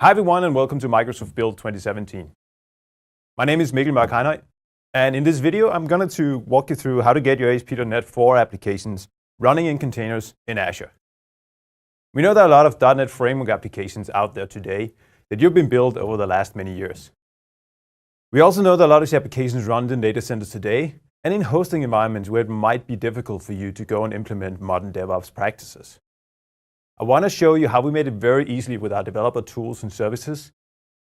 Hi everyone and welcome to Microsoft Build 2017. My name is Mikkel Mørk, and in this video I'm going to walk you through how to get your ASP .NET 4 applications running in containers in Azure. We know there are a lot of .NET Framework applications out there today that have been built over the last many years. We also know that a lot of these applications run in data centers today and in hosting environments where it might be difficult for you to go and implement modern DevOps practices. I want to show you how we made it very easily with our developer tools and services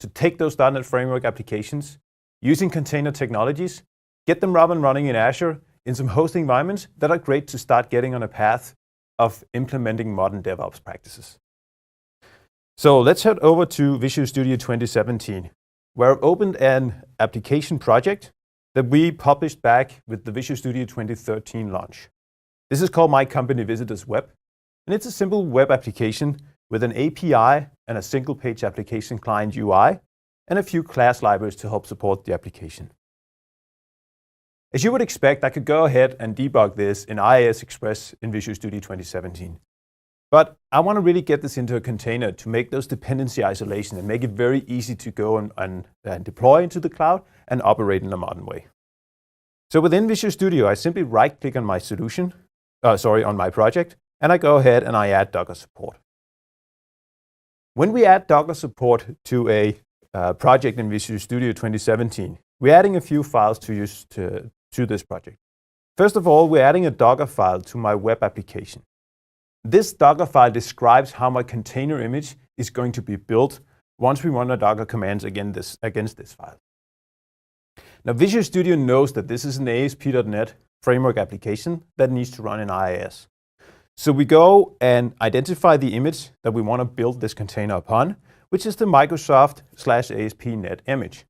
to take those .NET Framework applications using container technologies, get them up and running in Azure in some hosting environments that are great to start getting on a path of implementing modern DevOps practices. So let's head over to Visual Studio 2017, where I've opened an application project that we published back with the Visual Studio 2013 launch. This is called My Company Visitors Web. And it's a simple web application with an API and a single-page application client UI and a few class libraries to help support the application. As you would expect, I could go ahead and debug this in IIS Express in Visual Studio 2017. But I want to really get this into a container to make those dependency isolation and make it very easy to go and deploy into the cloud and operate in a modern way. So within Visual Studio, I simply right-click on my on my project, and I go ahead and I add Docker support. When we add Docker support to a project in Visual Studio 2017, we're adding a few files to use to this project. First of all, we're adding a Docker file to my web application. This Docker file describes how my container image is going to be built once we run our Docker commands against this file. Now, Visual Studio knows that this is an ASP .NET Framework application that needs to run in IIS. So we go and identify the image that we want to build this container upon, which is the Microsoft/ASP NET image.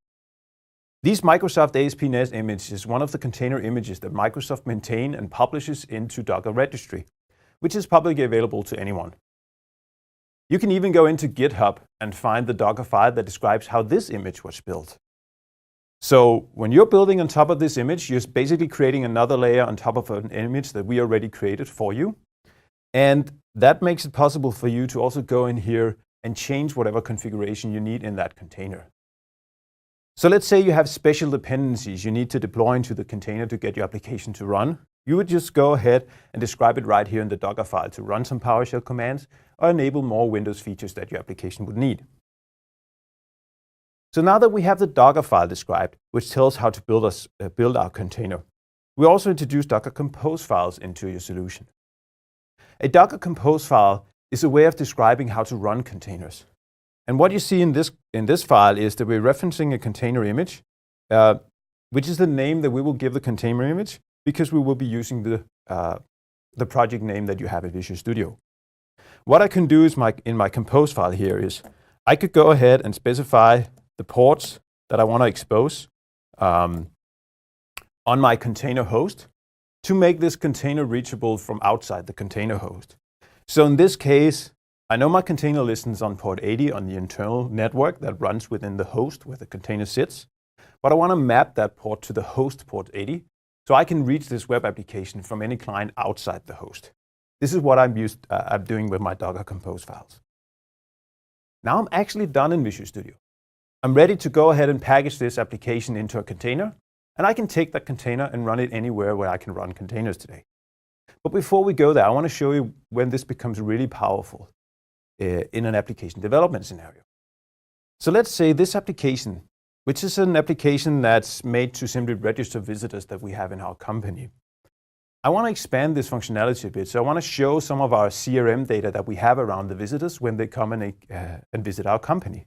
These Microsoft ASP NET image is one of the container images that Microsoft maintains and publishes into Docker Registry, which is publicly available to anyone. You can even go into GitHub and find the Docker file that describes how this image was built. So when you're building on top of this image, you're basically creating another layer on top of an image that we already created for you. And that makes it possible for you to also go in here and change whatever configuration you need in that container. So let's say you have special dependencies you need to deploy into the container to get your application to run. You would just go ahead and describe it right here in the Docker file to run some PowerShell commands or enable more Windows features that your application would need. So now that we have the Docker file described, which tells how to build our container, we also introduce Docker Compose files into your solution. A Docker Compose file is a way of describing how to run containers. And what you see in this file is that we're referencing a container image, which is the name that we will give the container image because we will be using the project name that you have in Visual Studio. What I can do is in my Compose file here is I could go ahead and specify the ports that I want to expose on my container host to make this container reachable from outside the container host. So in this case, I know my container listens on port 80 on the internal network that runs within the host where the container sits, but I want to map that port to the host port 80 so I can reach this web application from any client outside the host. This is what I'm doing with my Docker Compose files. Now I'm actually done in Visual Studio. I'm ready to go ahead and package this application into a container, and I can take that container and run it anywhere where I can run containers today. But before we go there, I want to show you when this becomes really powerful in an application development scenario. So let's say this application, which is an application that's made to simply register visitors that we have in our company. I want to expand this functionality a bit. So I want to show some of our CRM data that we have around the visitors when they come and visit our company.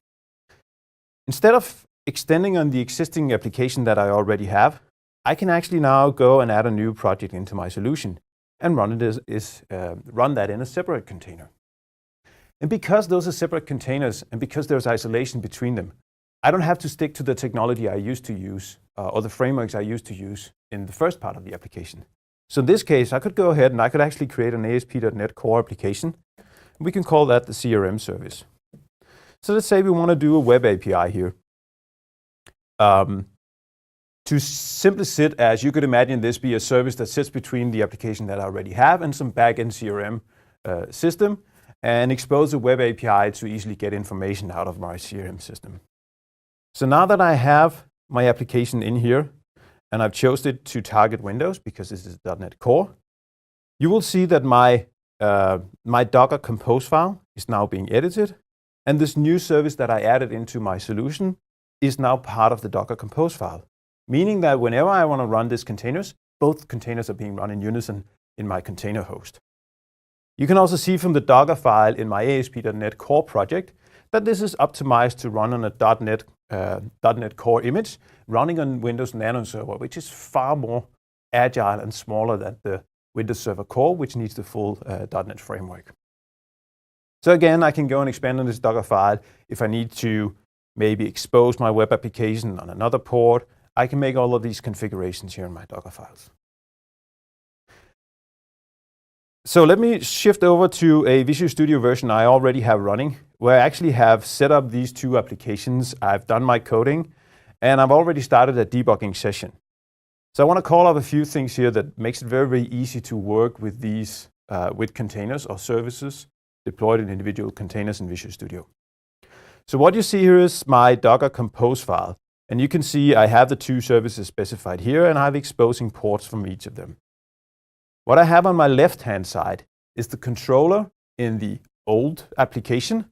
Instead of extending on the existing application that I already have, I can actually now go and add a new project into my solution and run that in a separate container. And because those are separate containers and because there's isolation between them, I don't have to stick to the technology I used to use or the frameworks I used to use in the first part of the application. So in this case, I could go ahead and I could actually create an ASP.NET Core application. We can call that the CRM service. So let's say we want to do a web API here. To simply sit as, you could imagine this be a service that sits between the application that I already have and some backend CRM system, and expose a web API to easily get information out of my CRM system. So now that I have my application in here, and I've chosen it to target Windows because this is .NET Core, you will see that my Docker Compose file is now being edited, and this new service that I added into my solution is now part of the Docker Compose file, meaning that whenever I want to run these containers, both containers are being run in unison in my container host. You can also see from the Docker file in my ASP.NET Core project that this is optimized to run on a .NET Core image running on Windows Nano Server, which is far more agile and smaller than the Windows Server Core, which needs the full .NET framework. So again, I can go and expand on this Docker file. If I need to maybe expose my web application on another port, I can make all of these configurations here in my Docker files. So let me shift over to a Visual Studio version I already have running, where I actually have set up these two applications. I've done my coding, and I've already started a debugging session. So I want to call out a few things here that makes it very, very easy to work with these with containers or services deployed in individual containers in Visual Studio. So what you see here is my Docker Compose file, and you can see I have the two services specified here, and I have exposing ports from each of them. What I have on my left-hand side is the controller in the old application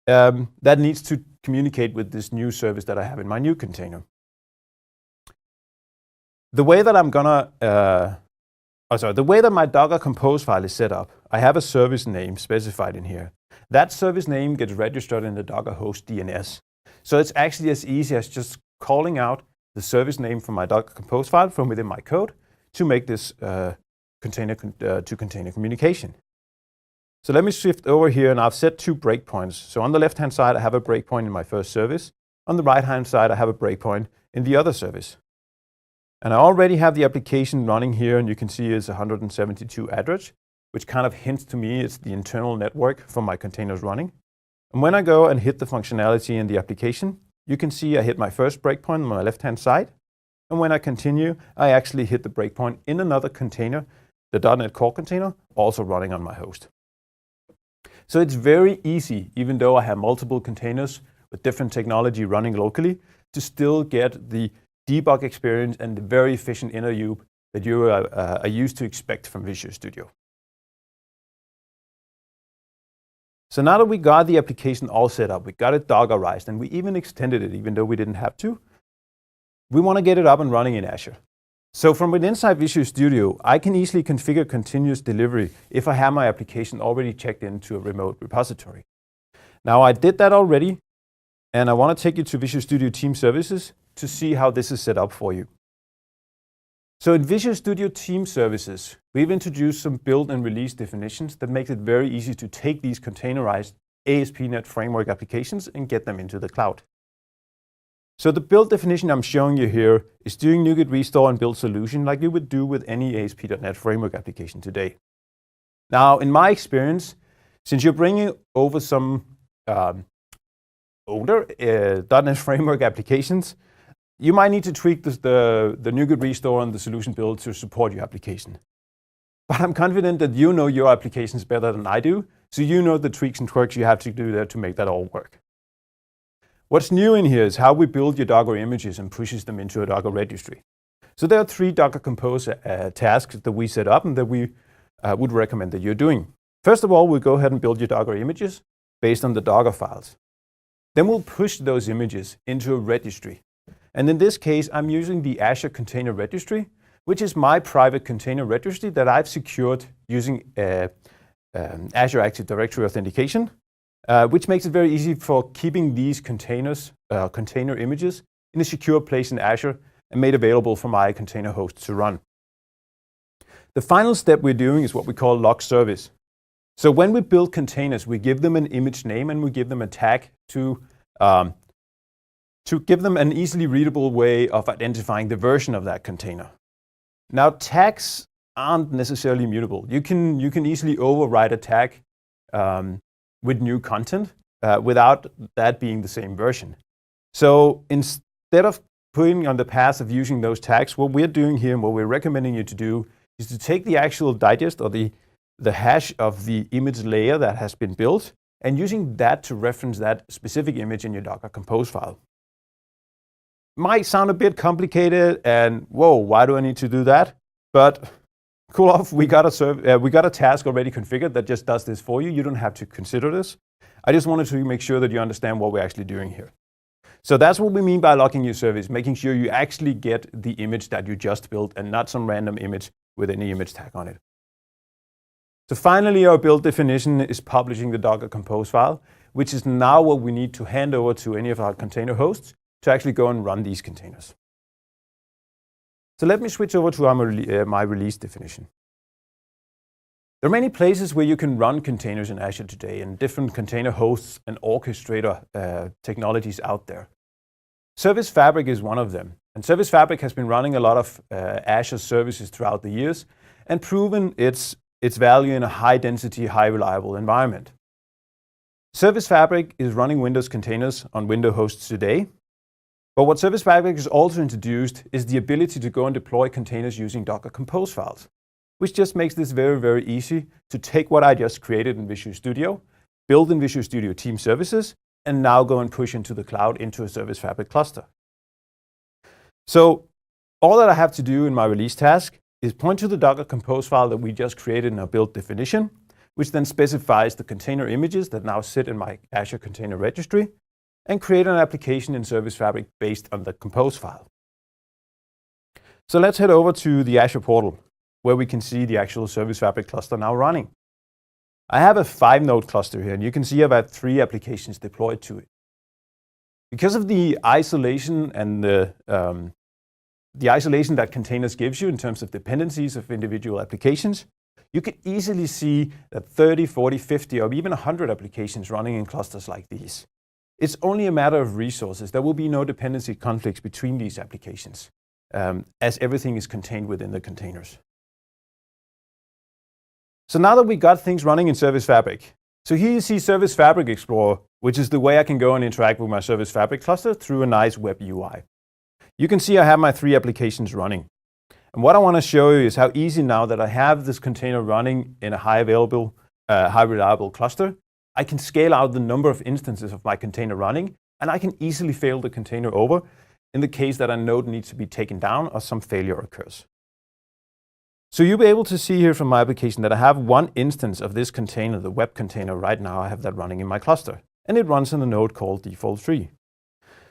that needs to communicate with this new service that I have in my new container. The way that the way that my Docker Compose file is set up, I have a service name specified in here. That service name gets registered in the Docker host DNS. So it's actually as easy as just calling out the service name from my Docker Compose file from within my code to make this container-to-container communication. So let me shift over here, and I've set two breakpoints. So on the left-hand side, I have a breakpoint in my first service. On the right-hand side, I have a breakpoint in the other service. And I already have the application running here, and you can see it's 172 address, which kind of hints to me it's the internal network for my containers running. And when I go and hit the functionality in the application, you can see I hit my first breakpoint on my left-hand side. And when I continue, I actually hit the breakpoint in another container, the .NET Core container, also running on my host. So it's very easy, even though I have multiple containers with different technology running locally, to still get the debug experience and the very efficient inner loop that you are used to expect from Visual Studio. So now that we got the application all set up, we got it Dockerized, and we even extended it, even though we didn't have to, we want to get it up and running in Azure. So from inside Visual Studio, I can easily configure continuous delivery if I have my application already checked into a remote repository. Now I did that already, and I want to take you to Visual Studio Team Services to see how this is set up for you. So in Visual Studio Team Services, we've introduced some build and release definitions that makes it very easy to take these containerized ASP NET framework applications and get them into the cloud. So the build definition I'm showing you here is doing NuGet restore and build solution like you would do with any ASP.NET framework application today. Now, in my experience, since you're bringing over some older .NET framework applications, you might need to tweak the NuGet restore and the solution build to support your application. But I'm confident that you know your applications better than I do, so you know the tweaks and twerks you have to do there to make that all work. What's new in here is how we build your Docker images and pushes them into a Docker registry. So there are 3 Docker Compose tasks that we set up and that we would recommend that you're doing. First of all, we'll go ahead and build your Docker images based on the Docker files. Then we'll push those images into a registry. And in this case, I'm using the Azure Container Registry, which is my private container registry that I've secured using Azure Active Directory authentication, which makes it very easy for keeping these containers, container images in a secure place in Azure and made available for my container host to run. The final step we're doing is what we call log service. So when we build containers, we give them an image name and we give them a tag to give them an easily readable way of identifying the version of that container. Now, tags aren't necessarily mutable. You can easily override a tag with new content without that being the same version. So instead of putting on the path of using those tags, what we're doing here and what we're recommending you to do is to take the actual digest or the the hash of the image layer that has been built, and using that to reference that specific image in your Docker Compose file. Might sound a bit complicated, and whoa, why do I need to do that? But cool off, we got a task already configured that just does this for you. You don't have to consider this. I just wanted to make sure that you understand what we're actually doing here. So that's what we mean by locking your service, making sure you actually get the image that you just built and not some random image with any image tag on it. So finally, our build definition is publishing the Docker Compose file, which is now what we need to hand over to any of our container hosts to actually go and run these containers. So let me switch over to my release definition. There are many places where you can run containers in Azure today, and different container hosts and orchestrator technologies out there. Service Fabric is one of them, and Service Fabric has been running a lot of Azure services throughout the years and proven its value in a high-density, high-reliable environment. Service Fabric is running Windows containers on Windows hosts today, but what Service Fabric has also introduced is the ability to go and deploy containers using Docker Compose files, which just makes this very, very easy to take what I just created in Visual Studio, build in Visual Studio Team Services, and now go and push into the cloud into a Service Fabric cluster. So all that I have to do in my release task is point to the Docker Compose file that we just created in our build definition, which then specifies the container images that now sit in my Azure Container Registry, and create an application in Service Fabric based on the Compose file. So let's head over to the Azure portal, where we can see the actual Service Fabric cluster now running. I have a 5-node cluster here, and you can see I've had 3 applications deployed to it. Because of the isolation and the isolation that containers gives you in terms of dependencies of individual applications, you can easily see that 30, 40, 50, or even 100 applications running in clusters like these. It's only a matter of resources. There will be no dependency conflicts between these applications, as everything is contained within the containers. So now that we got things running in Service Fabric, so here you see Service Fabric Explorer, which is the way I can go and interact with my Service Fabric cluster through a nice web UI. You can see I have my 3 applications running. And what I want to show you is how easy now that I have this container running in a high reliable cluster, I can scale out the number of instances of my container running, and I can easily fail the container over in the case that a node needs to be taken down or some failure occurs. So you'll be able to see here from my application that I have 1 instance of this container, the web container. Right now I have that running in my cluster, and it runs in a node called default3.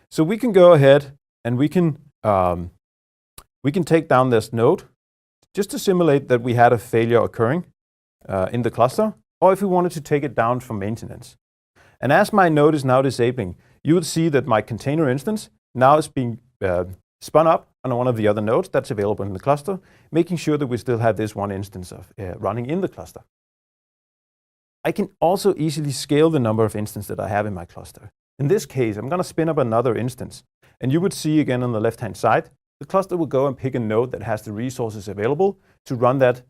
So we can go ahead and we can take down this node just to simulate that we had a failure occurring in the cluster, or if we wanted to take it down for maintenance. And as my node is now disabling, you will see that my container instance now is being spun up on one of the other nodes that's available in the cluster, making sure that we still have this 1 instance of running in the cluster. I can also easily scale the number of instances that I have in my cluster. In this case, I'm going to spin up another instance, and you would see again on the left-hand side, the cluster will go and pick a node that has the resources available to run that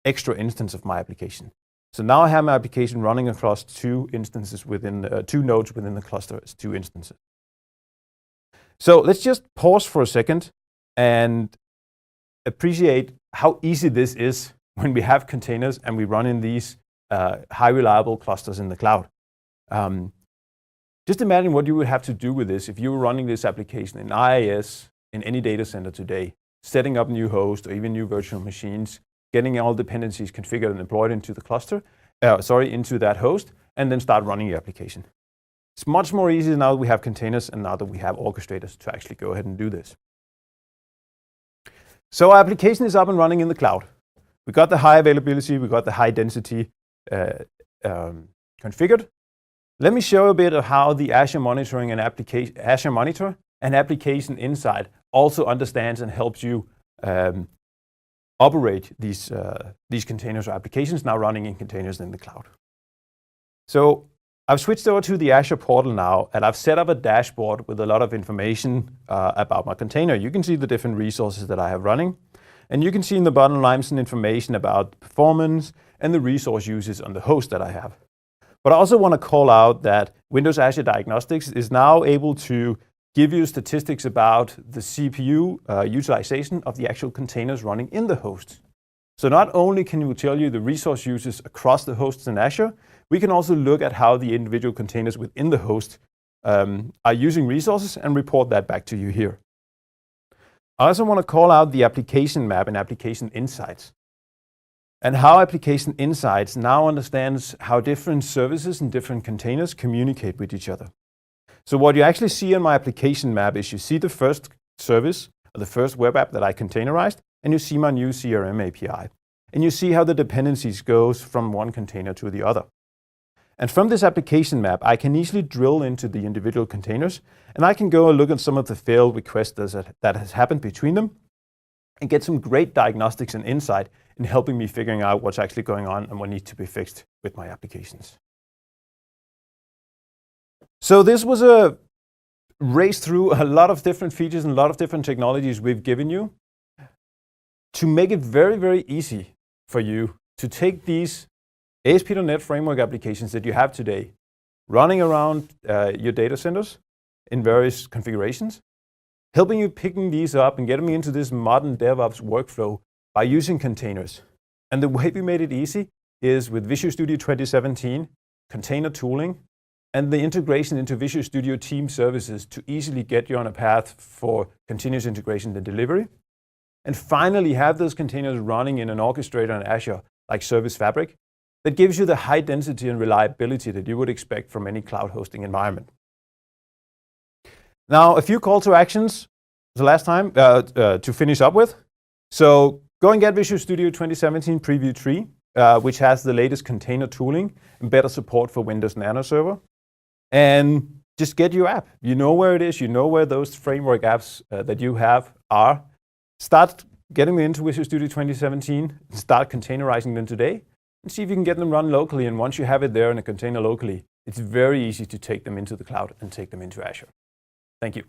extra instance of my application. So now I have my application running across 2 instances within 2 nodes within the cluster as 2 instances. So let's just pause for a second and appreciate how easy this is when we have containers and we run in these high reliable clusters in the cloud. Just imagine what you would have to do with this if you were running this application in IaaS in any data center today, setting up new hosts or even new virtual machines, getting all dependencies configured and deployed into the cluster, into that host, and then start running your application. It's much more easy now that we have containers and now that we have orchestrators to actually go ahead and do this. So our application is up and running in the cloud. We got the high availability, we got the high density configured. Let me show a bit of how the Azure Monitoring and Azure Monitor and Application Insight also understands and helps you operate these containers or applications now running in containers in the cloud. So I've switched over to the Azure portal now, and I've set up a dashboard with a lot of information about my container. You can see the different resources that I have running, and you can see in the bottom line some information about performance and the resource uses on the host that I have. But I also want to call out that Windows Azure Diagnostics is now able to give you statistics about the CPU utilization of the actual containers running in the host. So not only can we tell you the resource uses across the hosts in Azure, we can also look at how the individual containers within the host are using resources and report that back to you here. I also want to call out the application map and application insights, and how application insights now understands how different services and different containers communicate with each other. So what you actually see in my application map is you see the first service, or the first web app that I containerized, and you see my new CRM API. And you see how the dependencies goes from one container to the other. And from this application map, I can easily drill into the individual containers, and I can go and look at some of the failed requests that has happened between them, and get some great diagnostics and insight in helping me figuring out what's actually going on and what needs to be fixed with my applications. So this was a race through a lot of different features and a lot of different technologies we've given you to make it very, very easy for you to take these ASP.NET Framework applications that you have today, running around your data centers in various configurations, helping you picking these up and getting them into this modern DevOps workflow by using containers. And the way we made it easy is with Visual Studio 2017, container tooling, and the integration into Visual Studio Team Services to easily get you on a path for continuous integration and delivery. And finally, have those containers running in an orchestrator in Azure, like Service Fabric, that gives you the high density and reliability that you would expect from any cloud hosting environment. Now, a few call to actions the last time to finish up with. So go and get Visual Studio 2017 Preview 3, which has the latest container tooling and better support for Windows Nano Server. And just get your app. You know where it is. You know where those framework apps that you have are. Start getting them into Visual Studio 2017. Start containerizing them today. And see if you can get them run locally. And once you have it there in a container locally, it's very easy to take them into the cloud and take them into Azure. Thank you.